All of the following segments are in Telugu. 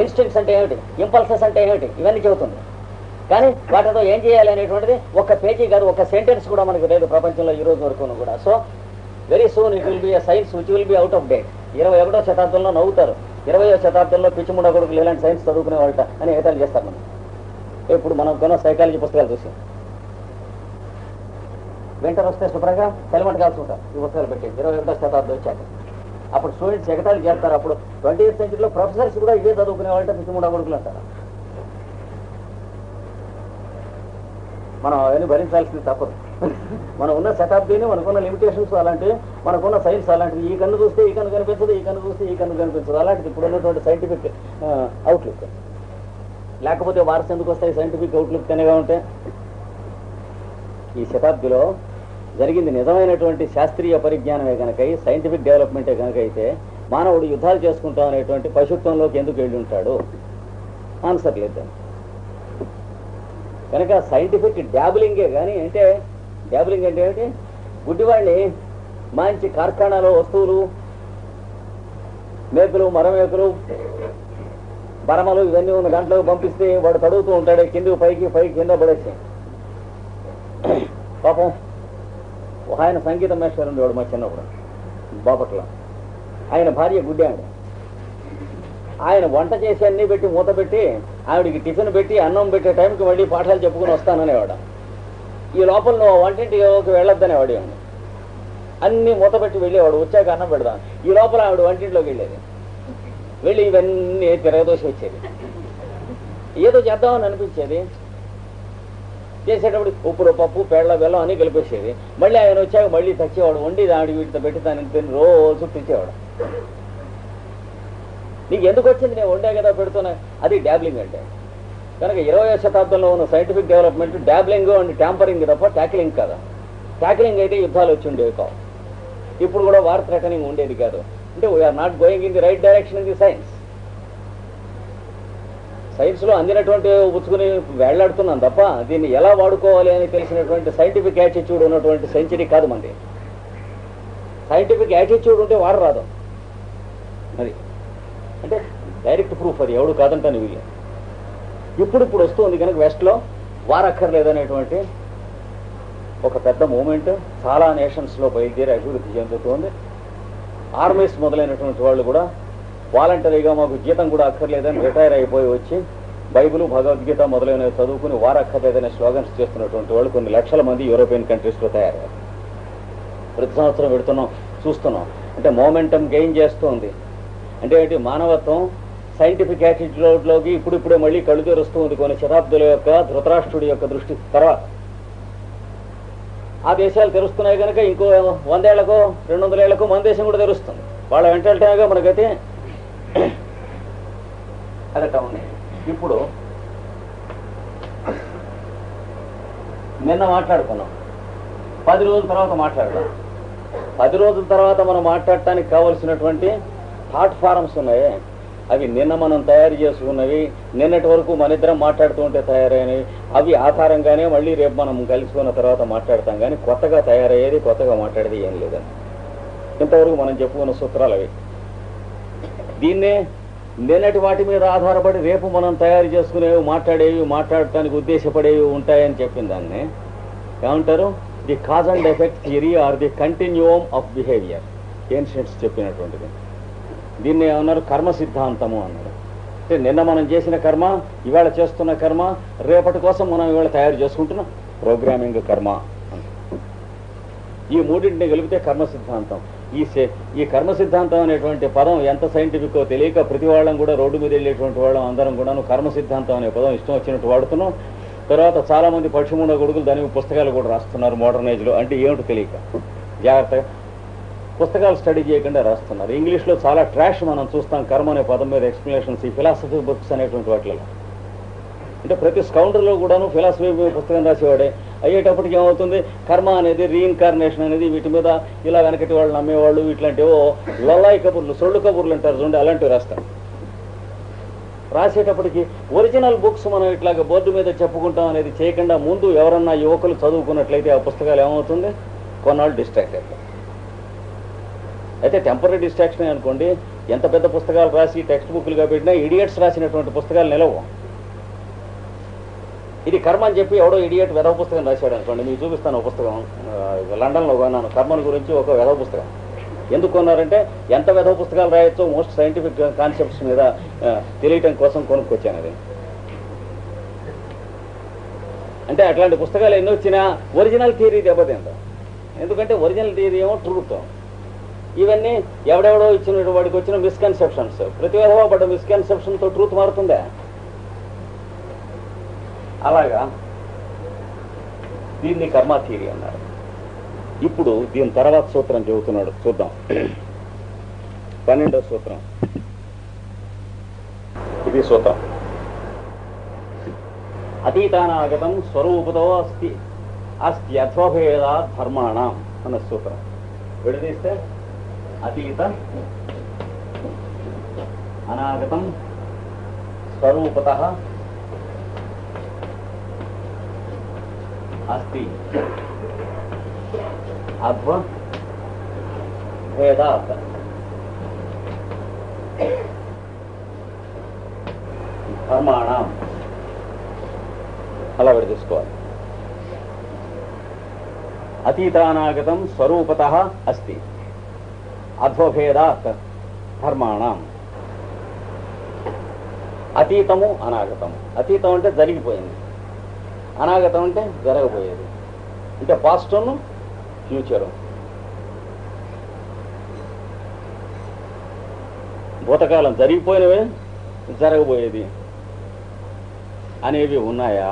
ఇన్స్టింక్ట్స్ అంటే ఏమిటి, ఇంపల్సెస్ అంటే ఏమిటి, ఇవన్నీ చెబుతుంది. కానీ వాటితో ఏం చేయాలి అనేటువంటిది ఒక్క పేజీ కాదు, ఒక సెంటెన్స్ కూడా మనకు లేదు ప్రపంచంలో ఈ రోజు వరకు కూడా. So very soon it will be a science which will be out of date. 21వ శతాబ్దంలో నవ్వుతారు, 20వ శతాబ్దంలో పిచ్చిముండ కొడుకులు ఇలాంటి సైన్స్ చదువుకునే వాళ్ళ అని ఏతాలు చేస్తారు. మనం ఇప్పుడు మనం కొన్న సైకాలజీ పుస్తకాలు చూసి వింటర్ వస్తే శుభ్రంగా హెల్మెట్ కాల్చుకుంటారు ఈ పుస్తకాలు పెట్టి. 21వ శతాబ్దం వచ్చాక అప్పుడు స్టూడెంట్స్ ఎగతాళి చేస్తారు. అప్పుడు 20th సెంచరీలో ప్రొఫెసర్స్ కూడా ఇదే చదువుకునే వాళ్ళ పిచ్చిముండ కొడుకులు అంటారు. మనం అవన్నీ భరించాల్సింది తప్పదు. మనం ఉన్న శతాబ్దిని, మనకున్న లిమిటేషన్స్ అలాంటివి, మనకున్న సైన్స్ అలాంటివి. ఈ కన్ను చూస్తే ఈ కన్ను కనిపించదు, ఈ కన్ను చూస్తే ఈ కన్ను కనిపించదు. అలాంటిది ఇప్పుడు ఉన్నటువంటి సైంటిఫిక్ అవుట్లుక్. లేకపోతే వార్స్ ఎందుకు వస్తాయి సైంటిఫిక్ అవుట్లుక్ అనేగా ఉంటే? ఈ శతాబ్దిలో జరిగింది నిజమైనటువంటి శాస్త్రీయ పరిజ్ఞానమే కనుక, సైంటిఫిక్ డెవలప్మెంటే కనుక అయితే మానవుడు యుద్ధాలు చేసుకుంటాం అనేటువంటి పశుత్వంలోకి ఎందుకు వెళ్ళి ఉంటాడు? ఆన్సర్ లేదు. కనుక సైంటిఫిక్ డ్యాబ్లింగే కానీ, అంటే డ్యాబ్లింగ్ అంటే ఏమిటి? గుడ్డివాడిని మంచి కార్ఖానాలో వస్తువులు, మేకులు, మరమేకులు, బరమలు ఇవన్నీ ఉన్న దాంట్లో పంపిస్తే వాడు తడుగుతూ ఉంటాడు, కిందకు పైకి, పైకి కింద పడేసి. పాపం ఆయన సంగీత మేస్టర్ ఉండేవాడు మా చిన్నప్పుడు బాపట్ల. ఆయన భార్య గుడ్డి ఆవిడ. ఆయన వంట చేసి అన్నీ పెట్టి మూత పెట్టి ఆవిడికి టిఫిన్ పెట్టి అన్నం పెట్టే టైంకి మళ్ళీ పాఠాలు చెప్పుకుని వస్తాననేవాడు. ఈ లోపల నువ్వు వంటింటికి వెళ్ళొద్దనేవాడు. అన్నీ మూత పెట్టి వెళ్ళేవాడు, వచ్చాక అన్నం పెడదాం. ఈ లోపల ఆవిడ వంటింట్లోకి వెళ్ళేది, వెళ్ళి ఇవన్నీ తిరగదోసి వచ్చేది. ఏదో చేద్దామని అనిపించేది. చేసేటప్పుడు ఉప్పుడు, పప్పు, పేళ్ల, బెల్లం అని కలిపేసేది. మళ్ళీ ఆయన వచ్చాక మళ్ళీ తెచ్చేవాడు, వండి ఆవిడ వీటితో పెట్టి దాన్ని రోజు తెచ్చేవాడు. నీకు ఎందుకు వచ్చింది, నేను వండే కదా పెడుతున్నా. అది డ్యాబ్లింగ్ అంటే. కనుక 20వ శతాబ్దంలో ఉన్న సైంటిఫిక్ డెవలప్మెంట్ డ్యాబ్లింగ్ అండ్ ట్యాంపరింగ్ తప్ప ట్యాకిలింగ్ కాదు. ట్యాకిలింగ్ అయితే యుద్ధాలు వచ్చి ఉండేవి కావు, ఇప్పుడు కూడా వార్ థ్రెటనింగ్ ఉండేది కాదు. అంటే we are not going in the right direction in the science. సైన్స్లో అందినటువంటి పుచ్చుకుని వేళ్లాడుతున్నాం తప్ప దీన్ని ఎలా వాడుకోవాలి అని తెలిసినటువంటి సైంటిఫిక్ యాటిట్యూడ్ ఉన్నటువంటి సెంచరీ కాదు మనది. సైంటిఫిక్ యాటిట్యూడ్ ఉంటే వారు రాదు. మరి అంటే డైరెక్ట్ ప్రూఫ్ అది, ఎవడు కాదంటాను వీళ్ళు. ఇప్పుడు వస్తుంది కనుక వెస్ట్లో వారక్కర్లేదనేటువంటి ఒక పెద్ద మూమెంట్ చాలా నేషన్స్లో బయలుదేరి అభివృద్ధి చెందుతుంది. ఆర్మీస్ మొదలైనటువంటి వాళ్ళు కూడా వాలంటరీగా మాకు జీతం కూడా అక్కర్లేదని రిటైర్ అయిపోయి వచ్చి బైబిల్, భగవద్గీత మొదలైనవి చదువుకుని వారక్కర్లేదనే స్లోగన్స్ చేస్తున్నటువంటి వాళ్ళు కొన్ని లక్షల మంది యూరోపియన్ కంట్రీస్లో తయారయ్యారు. ప్రతి సంవత్సరం పెడుతున్నాం, చూస్తున్నాం. అంటే మోమెంటం గెయిన్ చేస్తుంది. అంటే ఏంటి? మానవత్వం సైంటిఫిక్ యాటిట్యూడ్లోకి ఇప్పుడిప్పుడే మళ్ళీ కళ్ళు తెరుస్తూ ఉంది. కొన్ని శతాబ్దుల యొక్క ధృతరాష్ట్రుడి యొక్క దృష్టి తర్వాత ఆ దేశాలు తెరుస్తున్నాయి కనుక ఇంకో 100 ఏళ్లకో 200 ఏళ్లకో మన దేశం కూడా తెరుస్తుంది. వాళ్ళ వెంటనే మనకైతే అదట ఉంది. ఇప్పుడు నిన్న మాట్లాడుకున్నాం, 10 రోజుల తర్వాత మాట్లాడదాం. 10 రోజుల తర్వాత మనం మాట్లాడటానికి కావలసినటువంటి థాట్ ఫారమ్స్ ఉన్నాయి. అవి నిన్న మనం తయారు చేసుకున్నవి, నిన్నటి వరకు మన ఇద్దరం మాట్లాడుతూ ఉంటే తయారైనవి. అవి ఆధారంగానే మళ్ళీ రేపు మనం కలుసుకున్న తర్వాత మాట్లాడతాం. కానీ కొత్తగా తయారయ్యేది, కొత్తగా మాట్లాడేది ఏం లేదని ఇంతవరకు మనం చెప్పుకున్న సూత్రాలు అవి. దీన్నే నిన్నటి వాటి మీద ఆధారపడి రేపు మనం తయారు చేసుకునేవి, మాట్లాడేవి, మాట్లాడటానికి ఉద్దేశపడేవి ఉంటాయని చెప్పిన దాన్ని ఏమంటారు? The cause and effect theory or the continuum of behaviour. Ancients చెప్పినటువంటిది. దీన్ని ఏమన్నారు? కర్మ సిద్ధాంతము అన్నారు. అంటే నిన్న మనం చేసిన కర్మ, ఇవాళ చేస్తున్న కర్మ, రేపటి కోసం మనం ఇవాళ తయారు చేసుకుంటున్నాం ప్రోగ్రామింగ్ కర్మ. ఈ మూడింటిని కలిపితే కర్మ సిద్ధాంతం. ఈ కర్మ సిద్ధాంతం అనేటువంటి పదం ఎంత సైంటిఫికో తెలియక ప్రతి వాళ్ళం కూడా రోడ్డు మీద వెళ్ళేటువంటి వాళ్ళం అందరం కూడాను కర్మ సిద్ధాంతం అనే పదం ఇష్టం వచ్చినట్టు వాడుతున్నాం. తర్వాత చాలామంది పక్షిమూడ కొడుకులు దాని పుస్తకాలు కూడా రాస్తున్నారు మోడర్న్ ఏజ్లో. అంటే ఏమిటో తెలియక జాగ్రత్తగా పుస్తకాలు స్టడీ చేయకుండా రాస్తున్నారు. ఇంగ్లీష్లో చాలా ట్రాష్ మనం చూస్తాం కర్మ అనే పదం మీద ఎక్స్ప్లెనేషన్స్ ఈ ఫిలాసఫీ బుక్స్ అనేటువంటి వాటిలో. అంటే ప్రతి స్కౌండర్లో కూడాను ఫిలాసఫీ పుస్తకం రాసేవాడే. అయ్యేటప్పటికి ఏమవుతుంది? కర్మ అనేది, రీఇన్కార్నేషన్ అనేది, వీటి మీద ఇలా వెనకటి వాళ్ళు నమ్మేవాళ్ళు ఇట్లాంటివో లొల్లాయి కబుర్లు, సొళ్ళు కబుర్లు అంటారు చూడండి, అలాంటివి రాస్తారు. రాసేటప్పటికి ఒరిజినల్ బుక్స్ మనం ఇట్లాగ బోర్డు మీద చెప్పుకుంటాం అనేది చేయకుండా ముందు ఎవరన్నా యువకులు చదువుకున్నట్లయితే ఆ పుస్తకాలు ఏమవుతుంది? కొన్నాళ్ళు డిస్ట్రాక్ట్ అవుతాయి. అయితే టెంపరీ డిస్ట్రాక్షన్ అనుకోండి, ఎంత పెద్ద పుస్తకాలు రాసి టెక్స్ట్ బుక్లుగా పెట్టినా ఇడియట్స్ రాసినటువంటి పుస్తకాలు నిలవు. ఇది కర్మ అని చెప్పి ఎవడో ఇడియట్ వెధవ పుస్తకం రాశాడు అనుకోండి, మీకు చూపిస్తాను. ఒక పుస్తకం లండన్లో కొన్నాను, కర్మల గురించి ఒక వెధవ పుస్తకం. ఎందుకు కొన్నారంటే ఎంత వెధవ పుస్తకాలు రాయొచ్చో మోస్ట్ సైంటిఫిక్ కాన్సెప్ట్స్ మీద తెలియటం కోసం కొనుక్కొచ్చాను అది. అంటే అట్లాంటి పుస్తకాలు ఎన్ని వచ్చినా ఒరిజినల్ థియరీ దెబ్బతింటాం. ఎందుకంటే ఒరిజినల్ థియరీ ఏమో ట్రూత్. ఇవన్నీ ఎవడెవడో ఇచ్చిన వాడికి వచ్చిన మిస్కన్సెప్షన్స్. ప్రతి విధంగా పడ్డ మిస్కన్సెప్షన్తో ట్రూత్ మారుతుందా? అలాగా దీన్ని కర్మ థియరీ అన్నారు. ఇప్పుడు దీని తర్వాత సూత్రం చెబుతున్నాడు, చూద్దాం. 12వ సూత్రం. ఇది సూత్రం. అతీతానాగతం స్వరూపతో అస్తి అస్త్యథోభేదా ధర్మాణం అన్న సూత్రం విడదీస్తే అతీత అనాగతం స్వరూపతః అస్తి అధ్వభేదాత్ ధర్మాణం అలా విడదీసుకోవాలి. అతీతానాగతం స్వరూపతః అస్తి అధ్వభేదాత్ ధర్మాణం. అతీతము అనాగతము. అతీతం అంటే జరిగిపోయింది, అనాగతం అంటే జరగబోయేది. అంటే పాస్ట్ను ఫ్యూచరు. భూతకాలం జరిగిపోయినవే, జరగబోయేది అనేవి ఉన్నాయా?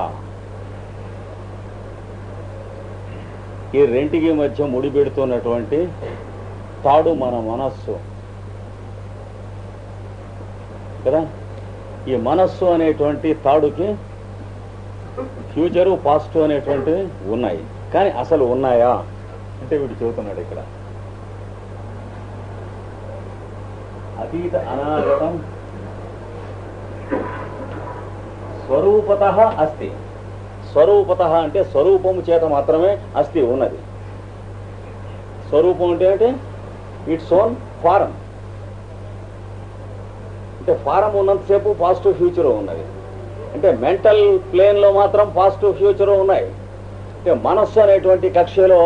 ఈ రెంటికి మధ్య ముడిపెడుతున్నటువంటి తాడు మన మనస్సు కదా. ఈ మనస్సు అనేటువంటి తాడుకి ఫ్యూచరు పాస్ట్ అనేటువంటివి ఉన్నాయి. కానీ అసలు ఉన్నాయా అంటే వీడు చెబుతున్నాడు ఇక్కడ. అతీత అనాగతం స్వరూపతః అస్తి. స్వరూపతః అంటే స్వరూపము చేత మాత్రమే అస్తి ఉన్నది. స్వరూపం అంటే ఇట్స్ ఓన్ ఫారం. అంటే ఫారం ఉన్నంతసేపు పాజిటివ్ ఫ్యూచర్ ఉన్నది. అంటే మెంటల్ ప్లేన్లో మాత్రం పాజిటివ్ ఫ్యూచర్ ఉన్నాయి. అంటే మనస్సు అనేటువంటి కక్షలో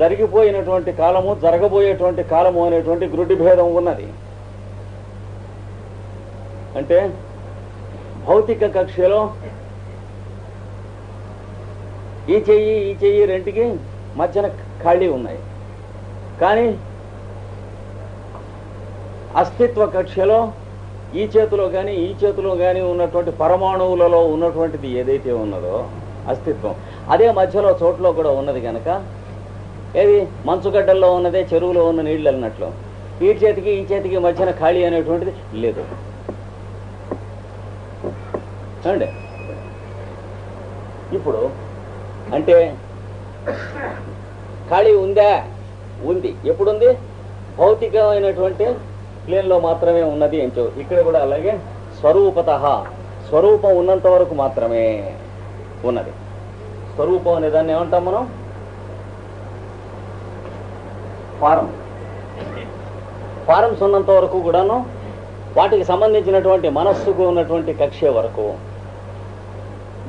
జరిగిపోయినటువంటి కాలము, జరగబోయేటువంటి కాలము అనేటువంటి గ్రుడి భేదం ఉన్నది. అంటే భౌతిక కక్షలో ఈ చెయ్యి రెంటికి మధ్యన ఖాళీ ఉన్నాయి. కానీ అస్తిత్వ కక్షలో ఈ చేతిలో కానీ ఉన్నటువంటి పరమాణువులలో ఉన్నటువంటిది ఏదైతే ఉన్నదో అస్తిత్వం, అదే మధ్యలో చోట్లో కూడా ఉన్నది కనుక ఏది మంచుగడ్డల్లో ఉన్నదే చెరువులో ఉన్న నీళ్ళు అన్నట్లు ఈ చేతికి మధ్యన ఖాళీ అనేటువంటిది లేదు అండి. ఇప్పుడు అంటే ఖాళీ ఉందా? ఉంది. ఎప్పుడుంది? భౌతికమైనటువంటి ప్లేన్లో మాత్రమే ఉన్నది అని చెప్పు. ఇక్కడ కూడా అలాగే స్వరూపతః, స్వరూపం ఉన్నంత వరకు మాత్రమే ఉన్నది. స్వరూపం అనే దాన్ని ఏమంటాం మనం? ఫారమ్స్ ఉన్నంత వరకు కూడాను వాటికి సంబంధించినటువంటి మనస్సుకు ఉన్నటువంటి కక్ష వరకు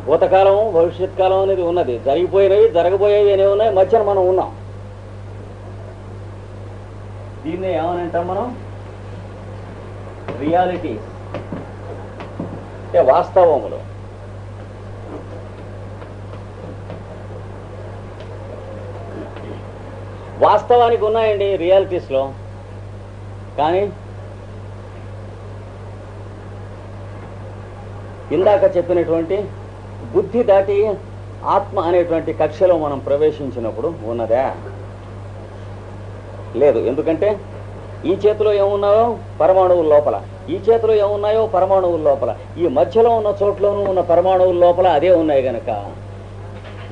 భూతకాలము భవిష్యత్ కాలం అనేది ఉన్నది. జరిగిపోయినవి జరగబోయేవి అనేవి ఉన్నాయి. మధ్యన మనం ఉన్నాం. దీన్నే ఏమని అంటాం మనం? రియాలిటీ అంటే వాస్తవములు. వాస్తవానికి ఉన్నాయండి రియాలిటీస్లో, కానీ ఇందాక చెప్పినటువంటి బుద్ధి దాటి ఆత్మ అనేటువంటి కక్షలో మనం ప్రవేశించినప్పుడు ఉన్నదా? లేదు. ఎందుకంటే ఈ చేతిలో ఏమున్నాయో పరమాణువుల లోపల, ఈ చేతిలో ఏమున్నాయో పరమాణువుల లోపల, ఈ మధ్యలో ఉన్న చోట్లోనూ ఉన్న పరమాణువుల లోపల అదే ఉన్నాయి కనుక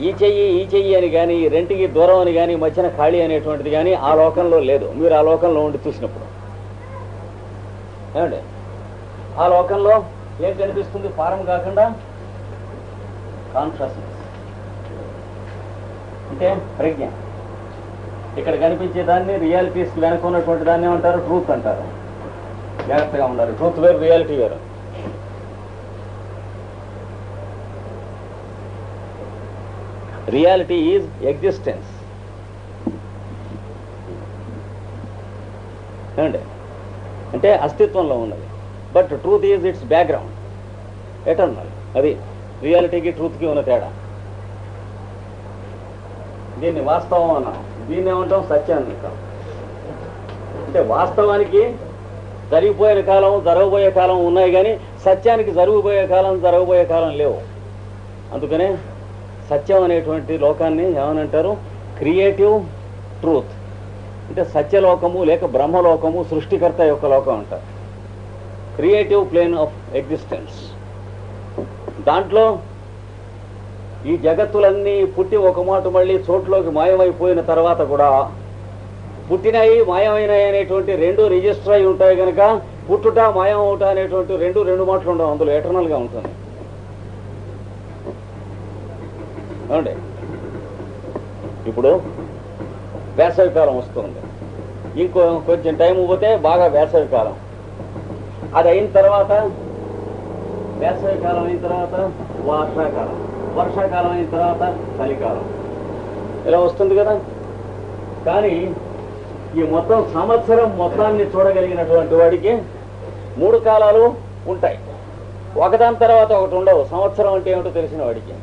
ఈ చెయ్యి అని కానీ ఈ రెంటికి దూరం అని కానీ మధ్యన ఖాళీ అనేటువంటిది కానీ ఆ లోకంలో లేదు. మీరు ఆ లోకంలో ఉండి చూసినప్పుడు ఏమండి ఆ లోకంలో ఏం కనిపిస్తుంది? ఫారం కాకుండా కాన్షియస్నెస్ అంటే ప్రజ్ఞ. ఇక్కడ కనిపించే దాన్ని రియాలిటీస్ వెనుకున్నటువంటి దాన్ని ఏమంటారు? ట్రూత్ అంటారు. జాగ్రత్తగా ఉండాలి. ట్రూత్ వేరు, రియాలిటీ వేరు. రియాలిటీ ఈజ్ ఎగ్జిస్టెన్స్ ఏమండి, అంటే అస్తిత్వంలో ఉన్నది. But truth is it's background, eternal. అది రియాలిటీకి ట్రూత్కి ఉన్న తేడా. దీన్ని వాస్తవం అన్నాం, దీన్ని ఏమంటాం సత్యాన్ని అంటాం. అంటే వాస్తవానికి జరిగిపోయిన కాలం, జరగబోయే కాలం ఉన్నాయి, కానీ సత్యానికి జరగబోయే కాలం, జరగబోయే కాలం లేవు. అందుకనే సత్యం అనేటువంటి లోకాన్ని ఏమనంటారు? Creative truth. అంటే సత్యలోకము లేక బ్రహ్మలోకము, సృష్టికర్త యొక్క లోకం అంటారు. Creative plane of existence. దాంట్లో ఈ జగత్తులన్నీ పుట్టి ఒక మాట మళ్ళీ చోట్లోకి మాయమైపోయిన తర్వాత కూడా పుట్టినాయి, మాయమైనాయి అనేటువంటి రెండు రిజిస్టర్ అయి ఉంటాయి కనుక పుట్టుట, మాయం అవుట అనేటువంటి రెండు మాటలు ఉండవు. అందులో ఎటర్నల్గా ఉంటుంది. ఏమండి, ఇప్పుడు వేసవి కాలం వస్తుంది, కొంచెం టైం పోతే బాగా వేసవి కాలం. అది అయిన తర్వాత వేసవి కాలం అయిన తర్వాత వర్షాకాలం, వర్షాకాలం అయిన తర్వాత చలికాలం, ఇలా వస్తుంది కదా. కానీ ఈ మొత్తం సంవత్సరం మొత్తాన్ని చూడగలిగినటువంటి వాడికి 3 కాలాలు ఉంటాయి, ఒకదాని తర్వాత ఒకటి ఉండవు. సంవత్సరం అంటే ఏమిటో తెలిసిన వాడికి,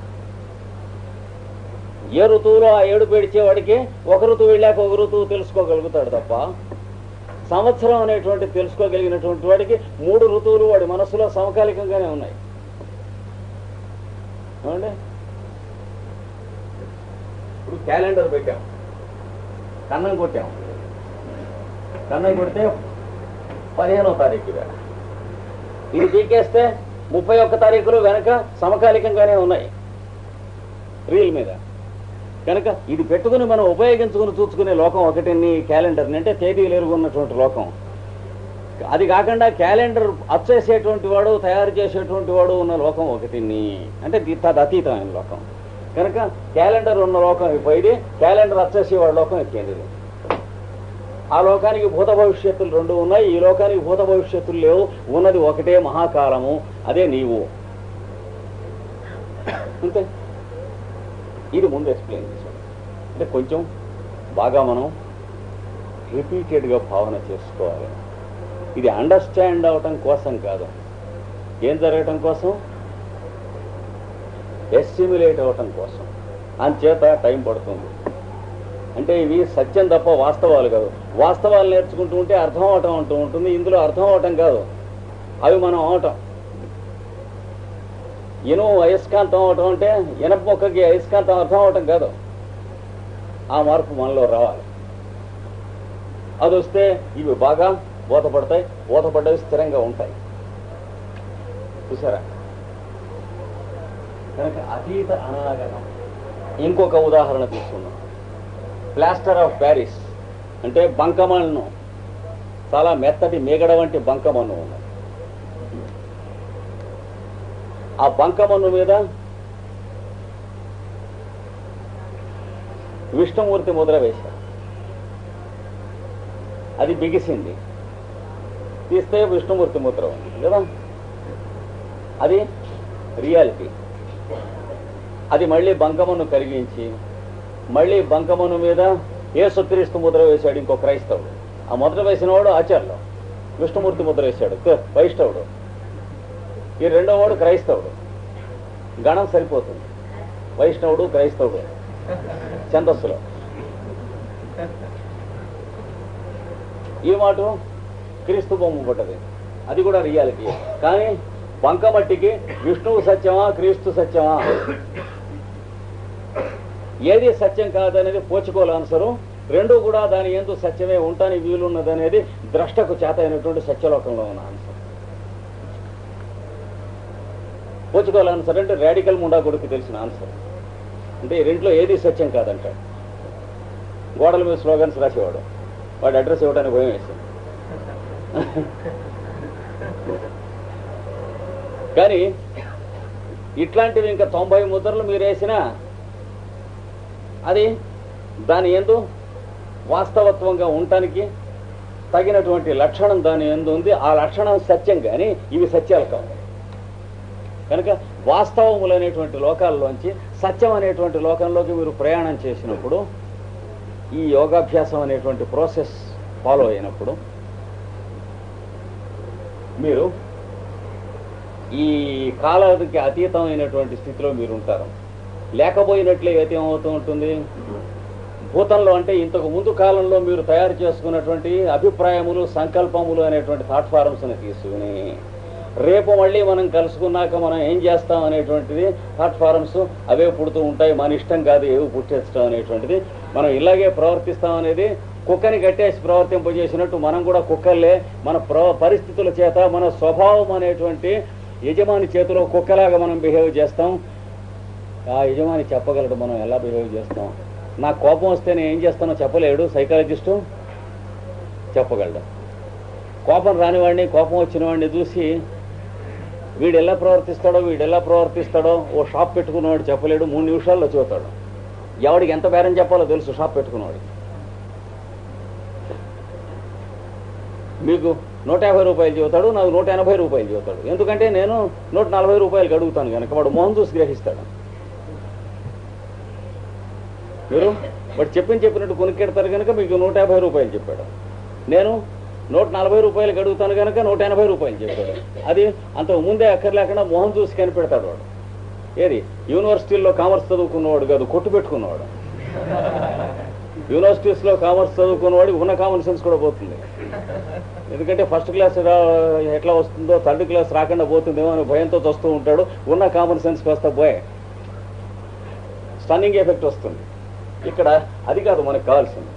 ఏ ఋతువులో ఆ ఏడుపు ఏడిచేవాడికి ఒక ఋతువు వెళ్ళాక ఒక ఋతువు తెలుసుకోగలుగుతాడు తప్ప, సంవత్సరం అనేటువంటి తెలుసుకోగలిగినటువంటి వాడికి 3 ఋతువులు వాడి మనస్సులో సమకాలికంగానే ఉన్నాయి. ఏమండి, ఇప్పుడు క్యాలెండర్ పెట్టాం, కన్నం కొట్టాం. కన్నం కొడితే 15వ తారీఖు వేళ, ఇది పీకేస్తే 31 తారీఖులు వెనక సమకాలికంగానే ఉన్నాయి రీల్ మీద. కనుక ఇది పెట్టుకుని మనం ఉపయోగించుకుని చూసుకునే లోకం ఒకటిని క్యాలెండర్ని, అంటే తేదీలు ఎరుగున్నటువంటి లోకం. అది కాకుండా క్యాలెండర్ అచ్చేసేటువంటి వాడు, తయారు చేసేటువంటి వాడు ఉన్న లోకం ఒకటిని, అంటే అతీతమైన లోకం. కనుక క్యాలెండర్ ఉన్న లోకం అయిపోయింది, క్యాలెండర్ అచ్చేసేవాడు లోకం ఎక్కింది. ఆ లోకానికి భూత భవిష్యత్తులు 2 ఉన్నాయి, ఈ లోకానికి భూత భవిష్యత్తులు లేవు. ఉన్నది ఒకటే మహాకాలము, అదే నీవు. అంతే. ఇది ముందు ఎక్స్ప్లెయిన్ చేశాడు. అంటే కొంచెం బాగా మనం రిపీటెడ్గా భావన చేసుకోవాలి. ఇది అండర్స్టాండ్ అవటం కోసం కాదు, ఏం జరగటం కోసం, ఎస్టిమ్యులేట్ అవటం కోసం. అంచేత టైం పడుతుంది. అంటే ఇవి సత్యం తప్ప వాస్తవాలు కాదు. వాస్తవాలు నేర్చుకుంటూ ఉంటే అర్థం అవటం అంటూ ఉంటుంది. ఇందులో అర్థం అవటం కాదు, అవి మనం అవటం. ఇనుము అయస్కాంతం అవటం అంటే ఇనప మొక్కకి అయస్కాంతం అర్థం అవటం కాదు, ఆ మార్పు మనలో రావాలి. అది వస్తే ఇవి బాగా బోధపడతాయి, బోధపడ్డవి స్థిరంగా ఉంటాయి. చూసారా? కనుక అతీత అనాగతం. ఇంకొక ఉదాహరణ తీసుకున్నాం. ప్లాస్టర్ ఆఫ్ ప్యారిస్ అంటే బంకమన్ను, చాలా మెత్తటి మేగడ వంటి బంకమన్ను ఉన్నది. ఆ బంకమన్ను మీద విష్ణుమూర్తి ముద్ర వేశారు. అది బిగిసింది, తీస్తే విష్ణుమూర్తి ముద్ర ఉంది కదా. అది రియాలిటీ. అది మళ్ళీ బంకమన్ను కరిగించి మళ్ళీ బంకమన్ను మీద యేసుక్రీస్తు ముద్ర వేశాడు ఇంకో క్రైస్తవుడు. ఆ ముద్ర వేసిన వాడు ఆచార్యులు, విష్ణుమూర్తి ముద్ర వేశాడు వైష్ణవుడు. ఈ రెండో వాడు క్రైస్తవుడు. గణం సరిపోతుంది, వైష్ణవుడు క్రైస్తవుడు ఛందస్సులో. ఈ మాట క్రీస్తు బొమ్మ పడ్డది, అది కూడా రియాలిటీ. కానీ బంకమట్టికి విష్ణువు సత్యమా, క్రీస్తు సత్యమా, ఏది సత్యం కాదనేది పోచుకోవాలి ఆన్సరు. రెండు కూడా దాని ఎందు సత్యమే ఉండటానికి వీలున్నదనేది ద్రష్టకు చేత అయినటువంటి సత్యలోకంలో ఉన్న ఆన్సర్. పోచుకోవాలి ఆన్సర్ అంటే రాడికల్ ముండా కొడుకు తెలిసిన ఆన్సర్. అంటే రెంట్లో ఏది సత్యం కాదంటాడు. గోడల మీద స్లోగన్స్ రాసేవాడు, వాడు అడ్రస్ ఇవ్వడానికి భయం వేసింది. కానీ ఇట్లాంటివి ఇంకా 90 ముద్రలు మీరు వేసినా అది దాని యందు వాస్తవత్వంగా ఉండటానికి తగినటువంటి లక్షణం దాని యందు ఉంది. ఆ లక్షణం సత్యం, కానీ ఇవి సత్యాలు కావు. కనుక వాస్తవములు అనేటువంటి లోకాల్లోంచి సత్యం అనేటువంటి లోకంలోకి మీరు ప్రయాణం చేసినప్పుడు, ఈ యోగాభ్యాసం అనేటువంటి ప్రాసెస్ ఫాలో అయినప్పుడు మీరు ఈ కాలానికి అతీతమైనటువంటి స్థితిలో మీరు ఉంటారు. లేకపోయినట్లే అయితే ఏమవుతూ ఉంటుంది, భూతంలో అంటే ఇంతకు ముందు కాలంలో మీరు తయారు చేసుకున్నటువంటి అభిప్రాయములు, సంకల్పములు అనేటువంటి థాట్ ఫారమ్స్ని తీసుకుని రేపు మళ్ళీ మనం కలుసుకున్నాక మనం ఏం చేస్తాం అనేటువంటిది థాట్ ఫారమ్స్ అవే పుడుతూ ఉంటాయి. మన ఇష్టం కాదు ఏవి పుట్టేస్తాం అనేటువంటిది. మనం ఇలాగే ప్రవర్తిస్తాం అనేది కుక్కని కట్టేసి ప్రవర్తింపజేసినట్టు మనం కూడా కుక్కల్లే మన పరిస్థితుల చేత మన స్వభావం అనేటువంటి యజమాని చేతిలో కుక్కలాగా మనం బిహేవ్ చేస్తాం. ఆ యజమాని చెప్పగలడు మనం ఎలా బిహేవ్ చేస్తాం. నాకు కోపం వస్తే నేను ఏం చేస్తానో చెప్పలేడు సైకాలజిస్టు, చెప్పగలడు. కోపం రానివాడిని, కోపం వచ్చిన వాడిని చూసి వీడు ఎలా ప్రవర్తిస్తాడో ఓ షాప్ పెట్టుకున్నవాడు చెప్పలేడు, 3 నిమిషాల్లో చూస్తాడు. ఎవడికి ఎంత బేరం చెప్పాలో తెలుసు షాప్ పెట్టుకున్నవాడికి. మీకు 150 రూపాయలు చెబుతాడు, నాకు 180 రూపాయలు చెబుతాడు. ఎందుకంటే నేను 140 రూపాయలకి అడుగుతాను కనుక వాడు మొహం చూసి గ్రహిస్తాడు. మీరు వాడు చెప్పినట్టు కొనుక్కెడతారు కనుక మీకు 150 రూపాయలు చెప్పాడు. నేను 140 రూపాయలకి అడుగుతాను కనుక 180 రూపాయలు చెప్పాడు. అది అంతకు ముందే అక్కర్లేకుండా మొహం చూసి కనిపెడతాడు వాడు. ఏది యూనివర్సిటీల్లో కామర్స్ చదువుకున్నవాడు కాదు, కొట్టు పెట్టుకున్నవాడు. యూనివర్సిటీస్లో కామర్స్ చదువుకున్నవాడికి ఉన్న కామన్ సెన్స్ కూడా పోతుంది. ఎందుకంటే ఫస్ట్ క్లాస్ ఎట్లా వస్తుందో థర్డ్ క్లాస్ రాకుండా పోతుందేమో అని భయంతో వస్తూ ఉంటాడు. ఉన్న కామన్ సెన్స్ కాస్త పోయే స్టన్నింగ్ ఎఫెక్ట్ వస్తుంది. ఇక్కడ అది కాదు మనకు కావాల్సింది.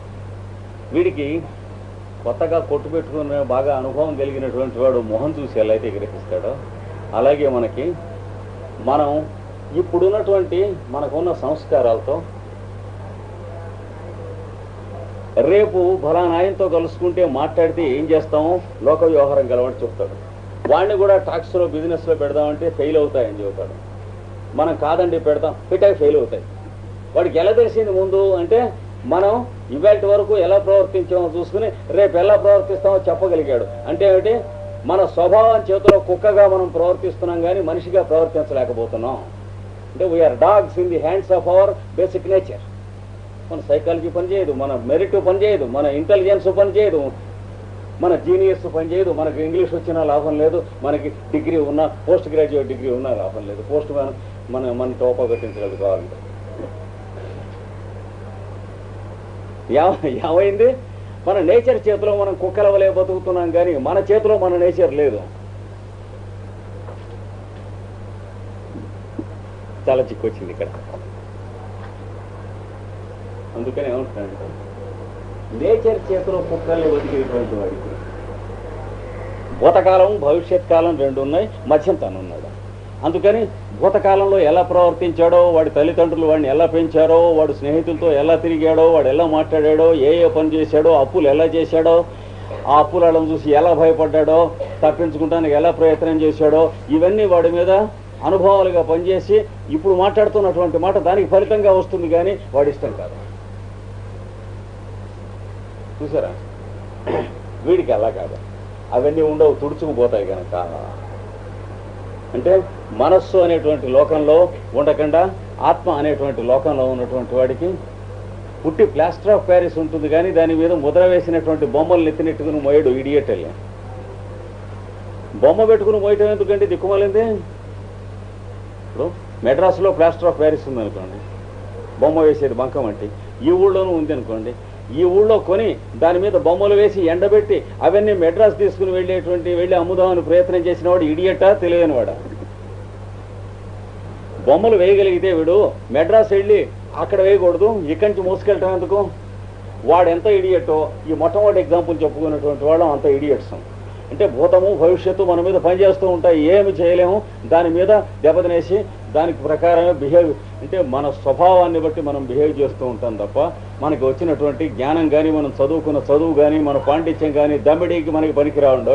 వీడికి కొత్తగా కొట్టు పెట్టుకున్న బాగా అనుభవం కలిగినటువంటి వాడు మొహం చూసి ఎలా అయితే గ్రహిస్తాడో, అలాగే మనం ఇప్పుడున్నటువంటి మనకున్న సంస్కారాలతో రేపు ఫలానాయంతో కలుసుకుంటే మాట్లాడితే ఏం చేస్తామో లోక వ్యవహారం గలవాడు చెప్తాడు. వాడిని కూడా టాక్స్లో బిజినెస్లో పెడదామంటే ఫెయిల్ అవుతాయని చెబుతాడు. మనం కాదండి పెడతాం, పెట్టాక ఫెయిల్ అవుతాయి. వాడికి ఎలా తెలిసింది ముందు అంటే మనం ఇవాటి వరకు ఎలా ప్రవర్తించామో చూసుకుని రేపు ఎలా ప్రవర్తిస్తామో చెప్పగలిగాడు. అంటే ఏమిటి, మన స్వభావం చేతిలో కుక్కగా మనం ప్రవర్తిస్తున్నాం కానీ మనిషిగా ప్రవర్తించలేకపోతున్నాం. అంటే we are dogs in the hands of our basic nature. మన సైకాలజీ పనిచేయదు, మన మెరిట్ పనిచేయదు, మన ఇంటెలిజెన్స్ పనిచేయదు, మన జీనియస్ పనిచేయదు. మనకు ఇంగ్లీష్ వచ్చినా లాభం లేదు, మనకి డిగ్రీ ఉన్నా పోస్ట్ గ్రాడ్యుయేట్ డిగ్రీ ఉన్నా లాభం లేదు. పోస్ట్ మన టోపా కట్టించలేదు కావాలంటే. ఏమైంది, మన నేచర్ చేతిలో మనం కుక్కల వలె బతుకుతున్నాం కానీ మన చేతిలో మన నేచర్ లేదు. చాలా చిక్కొచ్చింది ఇక్కడ. అందుకని ఏమంటున్నాడు, నేచర్ చేతిలో కుక్కల్ని బతికేటువంటి వాడికి భూతకాలం భవిష్యత్ కాలం 2 ఉన్నాయి, మధ్యం తను ఉన్నాడు. అందుకని భూతకాలంలో ఎలా ప్రవర్తించాడో, వాడి తల్లిదండ్రులు వాడిని ఎలా పెంచారో, వాడు స్నేహితులతో ఎలా తిరిగాడో, వాడు ఎలా మాట్లాడాడో, ఏ పని చేశాడో, అప్పులు ఎలా చేశాడో, ఆ అప్పులను చూసి ఎలా భయపడ్డాడో, తప్పించుకుంటానికి ఎలా ప్రయత్నం చేశాడో, ఇవన్నీ వాడి మీద అనుభవాలుగా పనిచేసి ఇప్పుడు మాట్లాడుతున్నటువంటి మాట దానికి ఫలితంగా వస్తుంది కానీ వాడి ఇష్టం కాదు. చూసారా, వీడికి అలా కాదు, అవన్నీ ఉండవు, తుడుచుకుపోతాయి కనుక. అంటే మనస్సు అనేటువంటి లోకంలో ఉండకుండా ఆత్మ అనేటువంటి లోకంలో ఉన్నటువంటి వాడికి పుట్టి ప్లాస్టర్ ఆఫ్ ప్యారిస్ ఉంటుంది కానీ దాని మీద ముద్ర వేసినటువంటి బొమ్మలు నెత్తినెట్టుకుని మోయడు ఇడియట్ వెళ్ళి. బొమ్మ పెట్టుకుని మోయటం ఎందుకంటే దిక్కుమాలింది. ఇప్పుడు మెడ్రాస్లో ప్లాస్టర్ ఆఫ్ ప్యారిస్ ఉందనుకోండి, బొమ్మ వేసేది బంకం అంటే ఈ ఊళ్ళోనూ ఉంది అనుకోండి, ఈ ఊళ్ళో కొని దాని మీద బొమ్మలు వేసి ఎండబెట్టి అవన్నీ మెడ్రాస్ తీసుకుని వెళ్ళి అమ్ముదామని ప్రయత్నం చేసిన వాడు ఇడియటా తెలియని వాడా? బొమ్మలు వేయగలిగితే వీడు మెడ్రాస్ వెళ్ళి అక్కడ వేయకూడదు, ఇక్కడి నుంచి మోసుకెళ్ళటం ఎందుకు? వాడు ఎంత ఇడియట్టో ఈ మొట్టమొదటి ఎగ్జాంపుల్ చెప్పుకున్నటువంటి వాళ్ళం అంత ఇడియట్స్. అంటే భూతము భవిష్యత్తు మన మీద పనిచేస్తూ ఉంటాయి, ఏమి చేయలేము, దాని మీద దెబ్బతినేసి దానికి ప్రకారమే బిహేవ్, అంటే మన స్వభావాన్ని బట్టి మనం బిహేవ్ చేస్తూ ఉంటాం తప్ప మనకి వచ్చినటువంటి జ్ఞానం కానీ మనం చదువుకున్న చదువు కానీ మన పాండిత్యం కానీ దమ్మిడీకి మనకి పనికిరావుండో.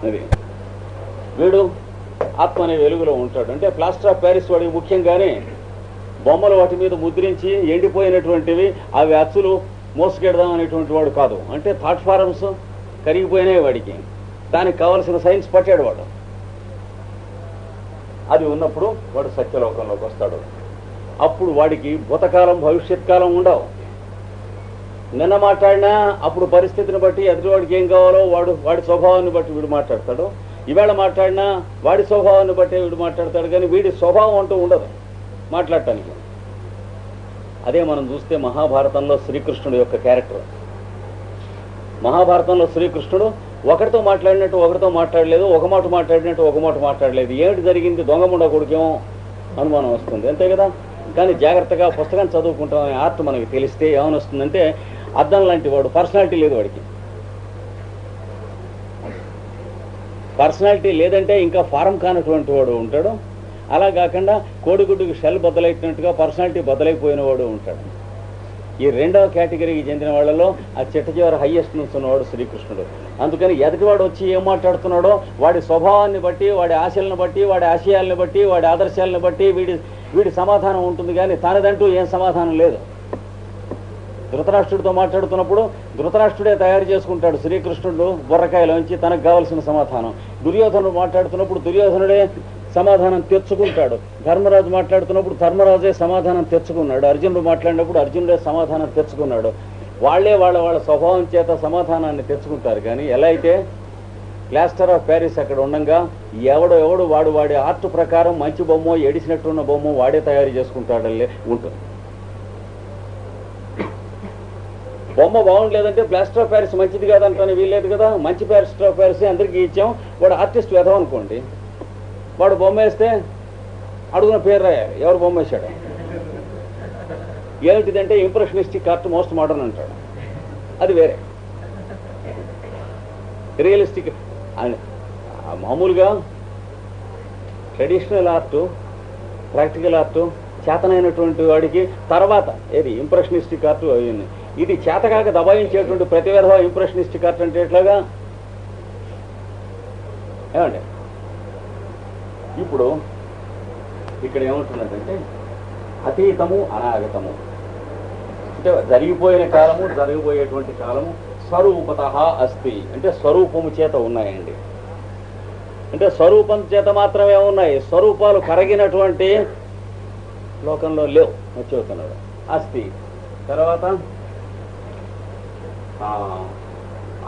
అది వీడు ఆత్మ అనే వెలుగులో ఉంటాడు. అంటే ప్లాస్టర్ ఆఫ్ ప్యారిస్ వాడికి ముఖ్యంగానే బొమ్మలు వాటి మీద ముద్రించి ఎండిపోయినటువంటివి అవి అచ్చులు మోసుకెడదాం అనేటువంటి వాడు కాదు. అంటే థాట్ ఫారమ్స్ కరిగిపోయినాయి వాడికి, దానికి కావలసిన సైన్స్ పట్టాడు వాడు. అది ఉన్నప్పుడు వాడు సత్యలోకంలోకి వస్తాడు. అప్పుడు వాడికి భూతకాలం భవిష్యత్ కాలం ఉండవు. నిన్న మాట్లాడినా అప్పుడు పరిస్థితిని బట్టి ఎదుటివాడికి ఏం కావాలో వాడి స్వభావాన్ని బట్టి వీడు మాట్లాడతాడు. ఈవేళ మాట్లాడినా వాడి స్వభావాన్ని బట్టే వీడు మాట్లాడతాడు, కానీ వీడి స్వభావం అంటూ ఉండదు మాట్లాడటానికి. అదే మనం చూస్తే మహాభారతంలో శ్రీకృష్ణుడు యొక్క క్యారెక్టర్. మహాభారతంలో శ్రీకృష్ణుడు ఒకరితో మాట్లాడినట్టు ఒకరితో మాట్లాడలేదు, ఒక మాట మాట్లాడినట్టు ఒక మాట మాట్లాడలేదు. ఏమిటి జరిగింది? దొంగముండ కొడుకేమో అనుమానం వస్తుంది, అంతే కదా. కానీ జాగ్రత్తగా పుస్తకం చదువుకుంటాం అనే ఆర్ట్ మనకి తెలిస్తే ఏమని వస్తుందంటే, అద్దం లాంటి వాడు, పర్సనాలిటీ లేదు వాడికి. పర్సనాలిటీ లేదంటే ఇంకా ఫారం కానటువంటి వాడు ఉంటాడు. అలా కాకుండా కోడిగుడ్డుకి షెల్ బద్దలైనట్టుగా పర్సనాలిటీ బద్దలైపోయిన వాడు ఉంటాడు. ఈ రెండవ కేటగిరీకి చెందిన వాళ్ళలో ఆ చిట్ట చివరి హయ్యెస్ట్ నుంచి ఉన్నవాడు శ్రీకృష్ణుడు. అందుకని ఎదుటివాడు వచ్చి ఏం మాట్లాడుతున్నాడో వాడి స్వభావాన్ని బట్టి, వాడి ఆశలను బట్టి, వాడి ఆశయాలను బట్టి, వాడి ఆదర్శాలను బట్టి వీడి సమాధానం ఉంటుంది, కానీ తనదంటూ ఏం సమాధానం లేదు. ధృతరాష్ట్రుడితో మాట్లాడుతున్నప్పుడు ధృతరాష్ట్రుడే తయారు చేసుకుంటాడు శ్రీకృష్ణుడు బుర్రకాయలోంచి తనకు కావలసిన సమాధానం. దుర్యోధనుడు మాట్లాడుతున్నప్పుడు దుర్యోధనుడే సమాధానం తెచ్చుకుంటాడు. ధర్మరాజు మాట్లాడుతున్నప్పుడు ధర్మరాజే సమాధానం తెచ్చుకున్నాడు. అర్జునుడు మాట్లాడినప్పుడు అర్జునుడే సమాధానం తెచ్చుకున్నాడు. వాళ్ళే వాళ్ళ స్వభావం చేత సమాధానాన్ని తెచ్చుకుంటారు. కానీ ఎలా అయితే ప్లాస్టర్ ఆఫ్ ప్యారిస్ అక్కడ ఉండగా ఎవడు వాడి ఆర్ట్ ప్రకారం మంచి బొమ్మ, ఎడిసినట్టున్న బొమ్మ వాడే తయారు చేసుకుంటాడల్లే ఉంటుంది. బొమ్మ బాగుండలేదంటే ప్లాస్టర్ ఆఫ్ ప్యారిస్ మంచిది కాదంటానే వీల్లేదు కదా. మంచి ప్లాస్టర్ ఆఫ్ ప్యారిస్ అందరికీ ఇచ్చాం, వాడు ఆర్టిస్ట్ వెధం అనుకోండి, వాడు బొమ్మ వేస్తే అడుగున పేరు రాయాలి ఎవరు బొమ్మ వేశాడు. ఏమిటిదంటే ఇంప్రెషనిస్టిక్ ఆర్ట్ మోస్ట్ మోడర్న్ అంటాడు, అది వేరే. రియలిస్టిక్ మామూలుగా ట్రెడిషనల్ ఆర్టు, ప్రాక్టికల్ ఆర్టు చేతనైనటువంటి వాడికి తర్వాత ఏది ఇంప్రెషనిస్టిక్ ఆర్ట్ అయింది. ఇది చేతకాక దబాయించేటువంటి ప్రతి విధ ఇంప్రెషనిస్టిక్ ఆర్ట్ అంటే ఎట్లాగా ఏమండి. ఇప్పుడు ఇక్కడ ఏమంటున్నదంటే అతీతము అనాగతము అంటే జరిగిపోయిన కాలము, జరగబోయేటువంటి కాలము స్వరూపత అస్తి అంటే స్వరూపము చేత ఉన్నాయండి. అంటే స్వరూపం చేత మాత్రమే ఉన్నాయి, స్వరూపాలు కరగినటువంటి లోకంలో లేవు అని చెబుతున్నాడు. అస్తి తర్వాత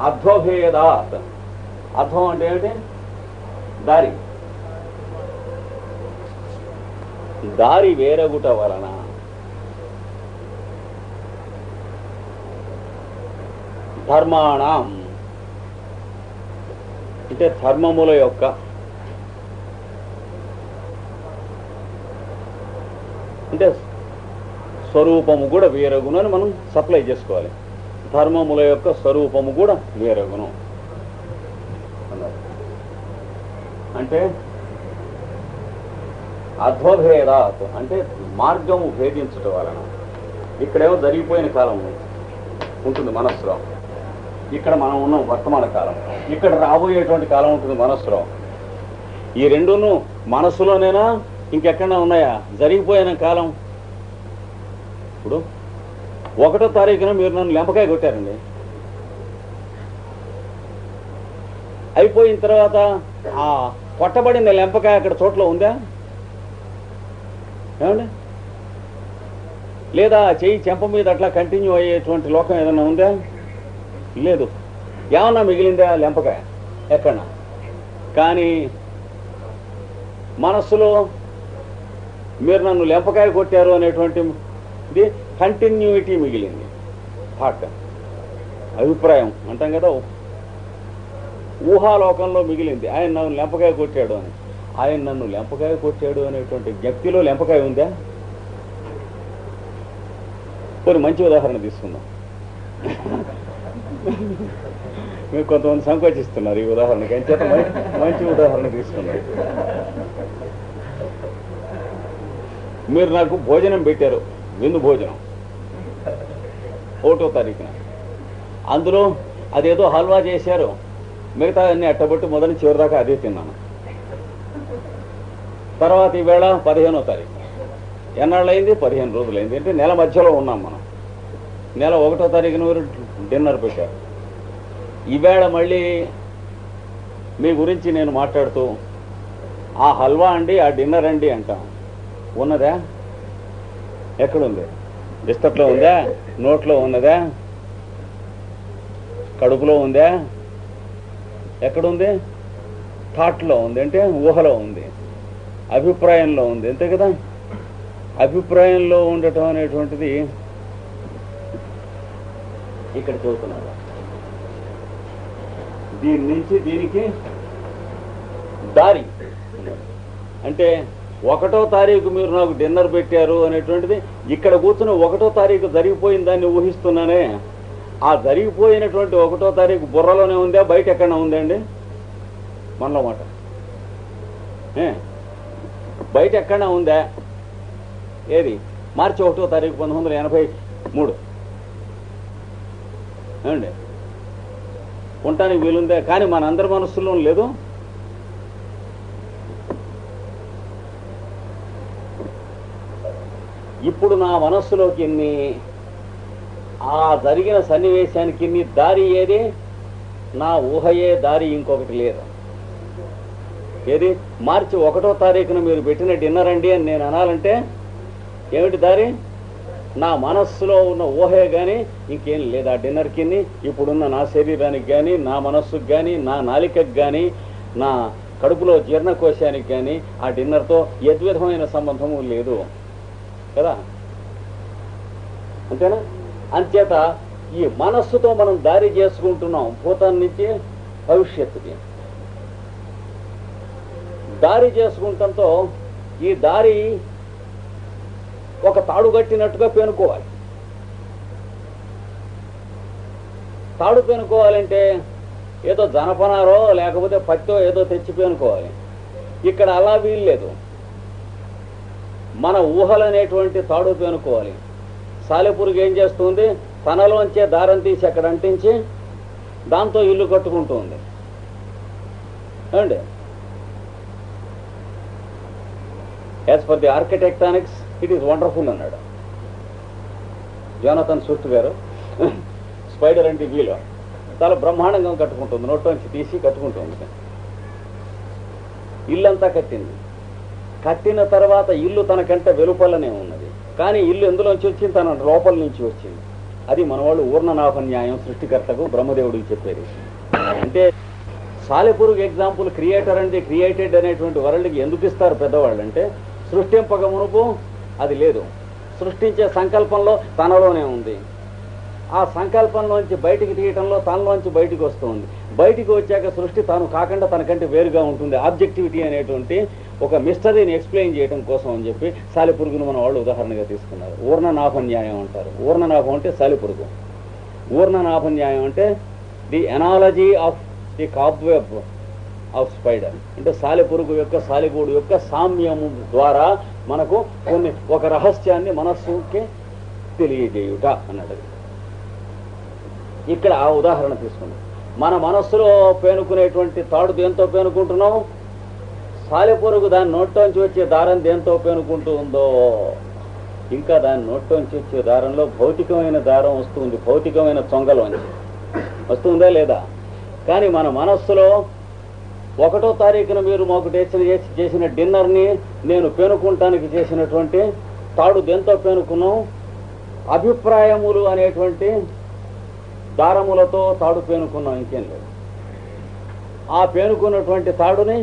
అధ్వభేదాత్. అధ్వం అంటే ఏమిటి? దారి వేరగుట వలన ధర్మాణం అంటే ధర్మముల యొక్క అంటే స్వరూపము కూడా వేరగును అని మనం సప్లై చేసుకోవాలి. ధర్మముల యొక్క స్వరూపము కూడా వేరగును అన్నారు. అంటే అధ్వభేదాత్ అంటే మార్గము భేదించటం వలన. ఇక్కడేమో జరిగిపోయిన కాలం ఉంటుంది మనస్సులో, ఇక్కడ మనం ఉన్న వర్తమాన కాలం, ఇక్కడ రాబోయేటువంటి కాలం ఉంటుంది మనస్సులో. ఈ రెండును మనస్సులోనేనా ఇంకెక్కడన్నా ఉన్నాయా? జరిగిపోయిన కాలం. ఇప్పుడు 1వ తారీఖున మీరు నన్ను లెంపకాయ కొట్టారండి, అయిపోయిన తర్వాత ఆ కొట్టబడిన లెంపకాయ అక్కడ చోట్ల ఉందా ఏమండి? లేదా చెయ్యి చెంప మీద అట్లా కంటిన్యూ అయ్యేటువంటి లోకం ఏదన్నా ఉందా? లేదు. ఏమన్నా మిగిలిందా లెంపకాయ? ఎక్కడన్నా. కానీ మనస్సులో మీరు నన్ను లెంపకాయ కొట్టారు అనేటువంటిది కంటిన్యూటీ మిగిలింది. థాట్, అభిప్రాయం అంటాం కదా, ఊహాలోకంలో మిగిలింది. ఆయన నన్ను లెంపకాయ కొట్టాడు అని. ఆయన నన్ను లెంపకాయ కొట్టాడు అనేటువంటి వ్యక్తిలో లెంపకాయ ఉందా? కొన్ని మంచి ఉదాహరణ తీసుకుందాం. మీరు కొంతమంది సంకోచిస్తున్నారు ఈ ఉదాహరణకి, అని చేత మంచి ఉదాహరణ తీసుకున్నారు. మీరు నాకు భోజనం పెట్టారు, విందు భోజనం 1వ తారీఖున. అందులో అదేదో హల్వా చేశారు, మిగతా అన్ని అట్టబట్టి మొదటి చివరి దాకా అదే తిన్నాను. తర్వాత ఈవేళ 15వ తారీఖు. ఎన్నాళ్ళు అయింది? 15 రోజులైంది. అంటే నెల మధ్యలో ఉన్నాం మనం. నెల 1వ తారీఖున మీరు డిన్నర్ పెట్టారు. ఈవేళ మళ్ళీ మీ గురించి నేను మాట్లాడుతూ ఆ హల్వా అండి, ఆ డిన్నర్ అండి అంటాం. ఉన్నదా? ఎక్కడుంది? బిస్తట్లో ఉందా? నోట్లో ఉన్నదా? కడుపులో ఉందా? ఎక్కడుంది? థాట్లో ఉంది, అంటే ఊహలో ఉంది, అభిప్రాయంలో ఉంది, అంతే కదా. అభిప్రాయంలో ఉండటం అనేటువంటిది ఇక్కడ చూస్తున్నారు. దీని నుంచి దీనికి దారి అంటే 1వ తారీఖు మీరు నాకు డిన్నర్ పెట్టారు అనేటువంటిది ఇక్కడ కూర్చుని 1వ తారీఖు జరిగిపోయిన దాన్ని ఊహిస్తున్నానే. ఆ జరిగిపోయినటువంటి 1వ తారీఖు బుర్రలోనే ఉందా, బయట ఎక్కడన్నా ఉందండి? మనలో మాట బయట ఎక్కడన్నా ఉందా? ఏది? మార్చి 1వ తారీఖు 1983 ఏమండి? ఉండటానికి వీలుందే, కానీ మనందరి మనస్సులో లేదు. ఇప్పుడు నా మనస్సులోకి ఆ జరిగిన సన్నివేశానికి దారి ఏది? నా ఊహయే దారి, ఇంకొకటి లేదు. ఏది? మార్చి 1వ తారీఖున మీరు పెట్టిన డిన్నర్ అండి అని నేను అనాలంటే ఏమిటి దారి? నా మనస్సులో ఉన్న ఊహే కానీ ఇంకేం లేదు. ఆ డిన్నర్కి, ఇప్పుడున్న నా శరీరానికి కానీ, నా మనస్సుకు కానీ, నా నాలికకు కానీ, నా కడుపులో జీర్ణకోశానికి కానీ ఆ డిన్నర్తో యద్విధమైన సంబంధము లేదు కదా. అంతేనా? అంచేత ఈ మనస్సుతో మనం దారి చేసుకుంటున్నాం భూతం నుంచి భవిష్యత్తుకి. దారి చేసుకుంటంతో ఈ దారి ఒక తాడు కట్టినట్టుగా పేనుకోవాలి. తాడు పేనుకోవాలంటే ఏదో జనపనారో లేకపోతే పత్తో ఏదో తెచ్చి పేనుకోవాలి. ఇక్కడ అలా వీల్లేదు. మన ఊహలనేటువంటి తాడు పేనుకోవాలి. సాలెపురుగు ఏం చేస్తుంది? తనలోంచే దారం తీసి అక్కడ అంటించి దాంతో ఇల్లు కట్టుకుంటుంది. ఏమండి? As for the architectonics it is wonderful అన్నాడు జోనథన్ స్విఫ్ట్ గారు. స్పైడర్ అంటే వీలో చాలా బ్రహ్మాండంగా కట్టుకుంటుంది, నోట్లోంచి తీసి కట్టుకుంటుంది. ఇల్లంతా కట్టింది. కట్టిన తర్వాత ఇల్లు తనకంటే వెలుపలనే ఉన్నది, కానీ ఇల్లు ఎందులోంచి వచ్చింది? తన లోపల నుంచి వచ్చింది. అది మనవాళ్ళు ఊర్ణనాభ న్యాయం సృష్టికర్తకు బ్రహ్మదేవుడికి చెప్పేది. అంటే సాలెపురుగు example creator and the created అనేటువంటి వరల్డ్కి ఎందుకు ఇస్తారు పెద్దవాళ్ళు అంటే, సృష్టింపక మునుపు అది లేదు, సృష్టించే సంకల్పంలో తనలోనే ఉంది. ఆ సంకల్పంలోంచి బయటికి తీయటంలో తనలోంచి బయటికి వస్తుంది. బయటికి వచ్చాక సృష్టి తాను కాకుండా తనకంటే వేరుగా ఉంటుంది. ఆబ్జెక్టివిటీ అనేటువంటి ఒక మిస్టరీని ఎక్స్ప్లెయిన్ చేయడం కోసం అని చెప్పి సాలెపురుగును మన వాళ్ళు ఉదాహరణగా తీసుకున్నారు. ఊర్ణనాభ న్యాయం అంటారు. ఊర్ణనాభం అంటే సాలెపురుగు. ఊర్ణనాభ న్యాయం అంటే the analogy of the cobweb of spider. అంటే సాలెపురుగు యొక్క సాలెగూడు యొక్క సామ్యము ద్వారా మనకు ఒక రహస్యాన్ని మనస్సుకి తెలియజేయుట అన్నది. ఇక్కడ ఆ ఉదాహరణ తీసుకున్నాం. మన మనస్సులో పేనుకునేటువంటి తాడు దేంతో పేనుకుంటున్నాం? సాలెపురుగు దాని నోట్లోంచి వచ్చే దారం దేంతో పేనుకుంటూ ఉందో, ఇంకా దాని నోట్లోంచి వచ్చే దారంలో భౌతికమైన దారం వస్తుంది, భౌతికమైన చొంగలోంచి వస్తుందా లేదా? కానీ మన మనస్సులో 1వ తారీఖున మీరు మాకు చేసిన డిన్నర్ని నేను పేనుకుంటానికి చేసినటువంటి తాడు దేంతో పేనుకున్నాం? అభిప్రాయములు అనేటువంటి దారములతో తాడు పేనుకున్నాం, ఇంకేం లేదు. ఆ పేనుకున్నటువంటి తాడుని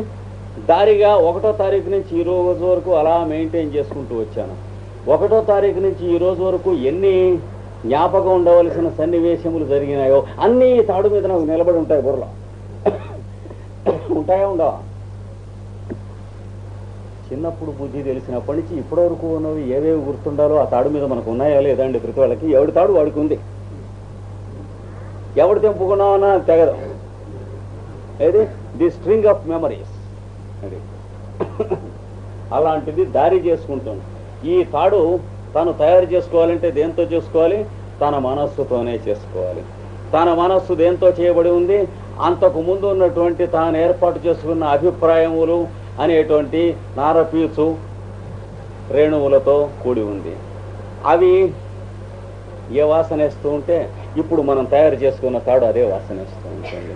దారిగా 1వ తారీఖు నుంచి ఈ రోజు వరకు అలా మెయింటైన్ చేసుకుంటూ వచ్చాను. 1వ తారీఖు నుంచి ఈ రోజు వరకు ఎన్ని జ్ఞాపకం ఉండవలసిన సన్నివేశములు జరిగినాయో అన్నీ తాడు మీద నాకు నిలబడి ఉంటాయి. బుర్రలో ఉంటాయా ఉండవా? చిన్నప్పుడు బుద్ధి తెలిసినప్పటి నుంచి ఇప్పటి వరకు ఉన్నవి ఏవేవి గుర్తుండాలో ఆ తాడు మీద మనకు ఉన్నాయా లేదండి? ప్రతి వాళ్ళకి ఎవడి తాడు వాడికి ఉంది. ఎవడు తెంపుకున్నామన్నా తెగదు. ఏది? The string of memories. అది అలాంటిది దారి చేసుకుంటుంది. ఈ తాడు తాను తయారు చేసుకోవాలంటే దేంతో చేసుకోవాలి? తన మనస్సుతోనే చేసుకోవాలి. తన మనస్సు దేంతో చేయబడి ఉంది? అంతకు ముందు ఉన్నటువంటి తాను ఏర్పాటు చేసుకున్న అభిప్రాయములు అనేటువంటి నారపీచు రేణువులతో కూడి ఉంది. అవి ఏ వాసన వేస్తూ ఉంటే ఇప్పుడు మనం తయారు చేసుకున్న తాడు అదే వాసన వేస్తూ ఉంటుంది.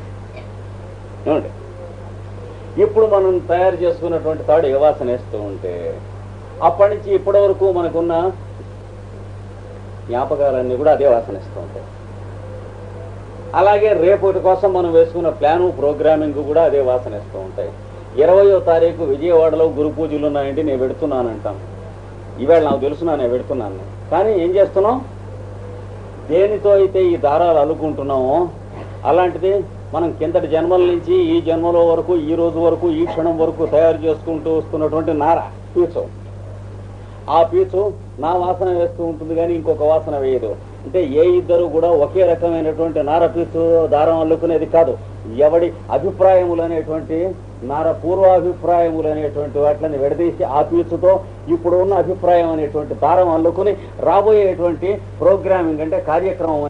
ఏమండి, ఇప్పుడు మనం తయారు చేసుకున్నటువంటి తాడు ఏ వాసన వేస్తూ ఉంటే అప్పటి నుంచి ఇప్పటి వరకు మనకున్న జ్ఞాపకాలన్నీ కూడా అదే వాసన ఇస్తూ ఉంటాయి. అలాగే రేపటి కోసం మనం వేసుకున్న ప్లాను ప్రోగ్రామింగ్ కూడా అదే వాసన ఇస్తూ ఉంటాయి. 20వ తారీఖు విజయవాడలో గురు పూజలు ఉన్నాయండి, నేను పెడుతున్నాను అంటాను. ఈవేళ నాకు తెలుసునా నేను పెడుతున్నాను, కానీ ఏం చేస్తున్నాం? దేనితో అయితే ఈ దారాలు అల్లుకుంటున్నామో అలాంటిది మనం కిందటి జన్మల నుంచి ఈ జన్మలో వరకు, ఈ రోజు వరకు, ఈ క్షణం వరకు తయారు చేసుకుంటూ వస్తున్నటువంటి నార పీచు. ఆ పీచు నా వాసన వేస్తూ ఉంటుంది కానీ ఇంకొక వాసన వేయదు. అంటే ఏ ఇద్దరు కూడా ఒకే రకమైనటువంటి నార పీచు దారం అల్లుకునేది కాదు. ఎవడి అభిప్రాయములు అనేటువంటి నార పూర్వాభిప్రాయములు అనేటువంటి వాటిని విడదీసి ఆ పీచుతో ఇప్పుడు ఉన్న అభిప్రాయం అనేటువంటి దారం అల్లుకుని రాబోయేటువంటి ప్రోగ్రామింగ్ అంటే కార్యక్రమం